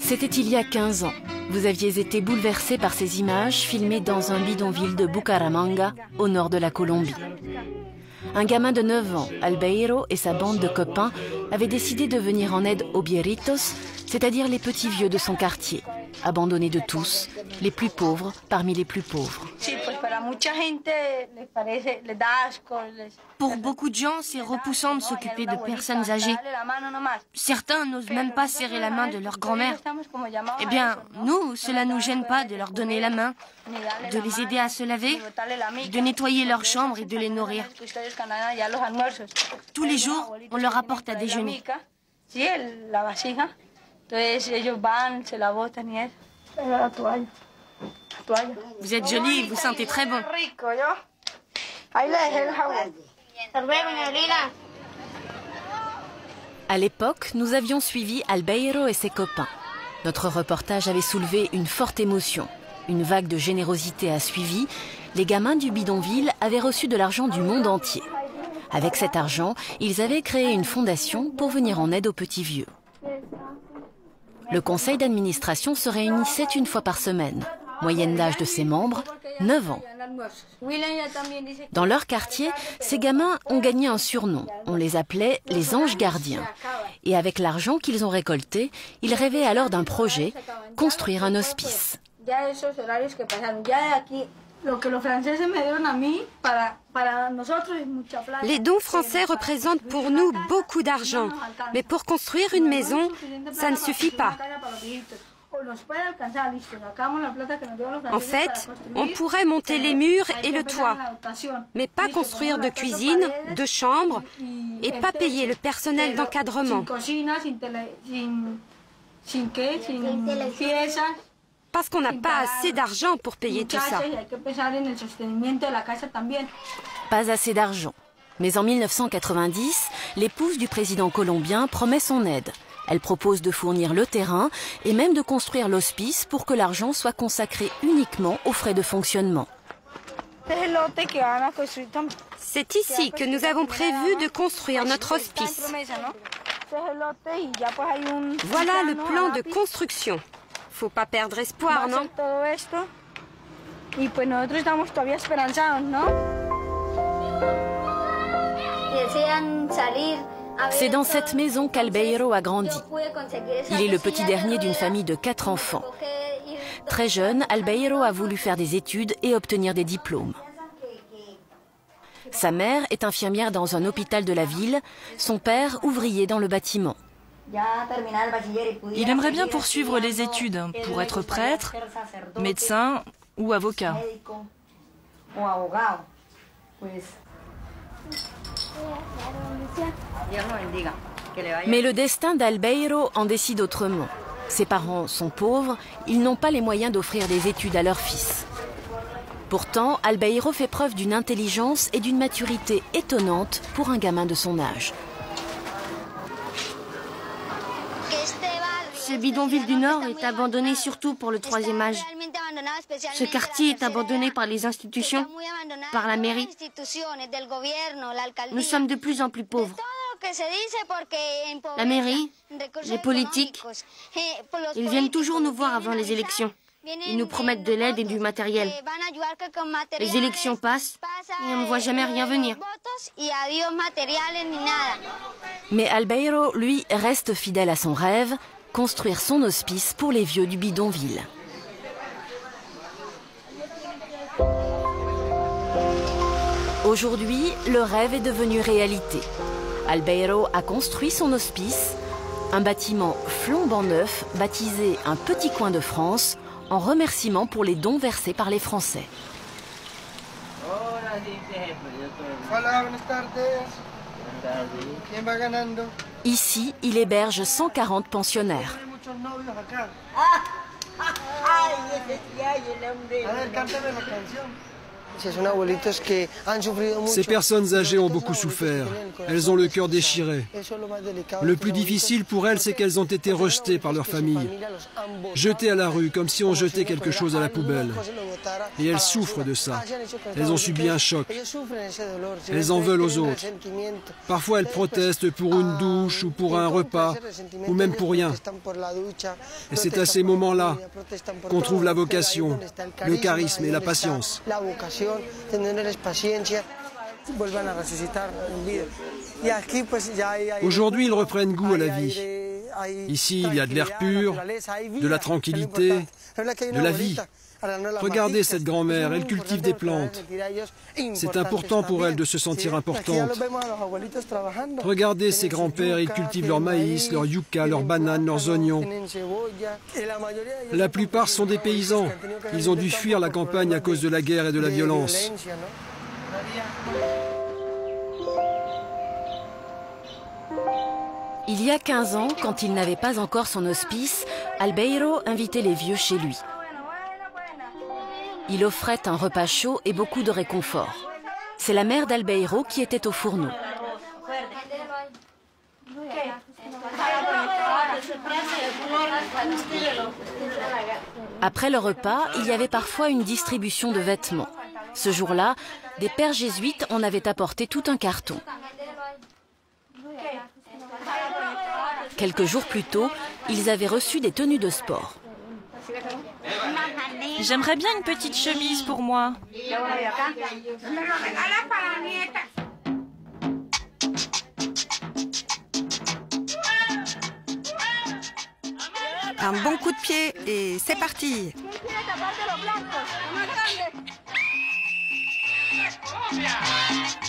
C'était il y a 15 ans. Vous aviez été bouleversé par ces images filmées dans un bidonville de Bucaramanga, au nord de la Colombie. Un gamin de 9 ans, Albeiro, et sa bande de copains avaient décidé de venir en aide aux viejitos, c'est-à-dire les petits vieux de son quartier, abandonnés de tous, les plus pauvres parmi les plus pauvres. Pour beaucoup de gens, c'est repoussant de s'occuper de personnes âgées. Certains n'osent même pas serrer la main de leur grand-mère. Eh bien, nous, cela ne nous gêne pas de leur donner la main, de les aider à se laver, de nettoyer leur chambre et de les nourrir. Tous les jours, on leur apporte à déjeuner. Vous êtes jolie, vous sentez très bon. À l'époque, nous avions suivi Albeiro et ses copains. Notre reportage avait soulevé une forte émotion. Une vague de générosité a suivi. Les gamins du bidonville avaient reçu de l'argent du monde entier. Avec cet argent, ils avaient créé une fondation pour venir en aide aux petits vieux. Le conseil d'administration se réunissait une fois par semaine. Moyenne d'âge de ses membres, 9 ans. Dans leur quartier, ces gamins ont gagné un surnom. On les appelait les anges gardiens. Et avec l'argent qu'ils ont récolté, ils rêvaient alors d'un projet, construire un hospice. Les dons français représentent pour nous beaucoup d'argent. Mais pour construire une maison, ça ne suffit pas. En fait, on pourrait monter les murs et le toit, mais pas construire de cuisine, de chambre et pas payer le personnel d'encadrement. Parce qu'on n'a pas assez d'argent pour payer tout ça. Pas assez d'argent. Mais en 1990, l'épouse du président colombien promet son aide. Elle propose de fournir le terrain et même de construire l'hospice pour que l'argent soit consacré uniquement aux frais de fonctionnement. C'est ici que nous avons prévu de construire notre hospice. Voilà le plan de construction. Faut pas perdre espoir, non? C'est dans cette maison qu'Albeiro a grandi. Il est le petit dernier d'une famille de 4 enfants. Très jeune, Albeiro a voulu faire des études et obtenir des diplômes. Sa mère est infirmière dans un hôpital de la ville, son père ouvrier dans le bâtiment. Il aimerait bien poursuivre les études pour être prêtre, médecin ou avocat. Mais le destin d'Albeiro en décide autrement. Ses parents sont pauvres, ils n'ont pas les moyens d'offrir des études à leur fils. Pourtant, Albeiro fait preuve d'une intelligence et d'une maturité étonnante pour un gamin de son âge. Ce bidonville du Nord est abandonné surtout pour le troisième âge. Ce quartier est abandonné par les institutions, par la mairie. Nous sommes de plus en plus pauvres. La mairie, les politiques, ils viennent toujours nous voir avant les élections. Ils nous promettent de l'aide et du matériel. Les élections passent et on ne voit jamais rien venir. Mais Albeiro, lui, reste fidèle à son rêve, construire son hospice pour les vieux du bidonville. Aujourd'hui, le rêve est devenu réalité. Albeiro a construit son hospice, un bâtiment flambant neuf baptisé Un petit coin de France, en remerciement pour les dons versés par les Français. Ici, il héberge 140 pensionnaires. Ces personnes âgées ont beaucoup souffert. Elles ont le cœur déchiré. Le plus difficile pour elles, c'est qu'elles ont été rejetées par leur famille, jetées à la rue, comme si on jetait quelque chose à la poubelle. Et elles souffrent de ça. Elles ont subi un choc. Elles en veulent aux autres. Parfois, elles protestent pour une douche ou pour un repas, ou même pour rien. Et c'est à ces moments-là qu'on trouve la vocation, le charisme et la patience. Aujourd'hui, ils reprennent goût à la vie. Ici, il y a de l'air pur, de la tranquillité, de la vie. Regardez cette grand-mère, elle cultive des plantes. C'est important pour elle de se sentir importante. Regardez ces grands-pères, ils cultivent leur maïs, leur yucca, leurs bananes, leurs oignons. La plupart sont des paysans. Ils ont dû fuir la campagne à cause de la guerre et de la violence. Il y a 15 ans, quand il n'avait pas encore son hospice, Albeiro invitait les vieux chez lui. Il offrait un repas chaud et beaucoup de réconfort. C'est la mère d'Albeiro qui était au fourneau. Après le repas, il y avait parfois une distribution de vêtements. Ce jour-là, des pères jésuites en avaient apporté tout un carton. Quelques jours plus tôt, ils avaient reçu des tenues de sport. J'aimerais bien une petite chemise pour moi. Un bon coup de pied et c'est parti. Yeah.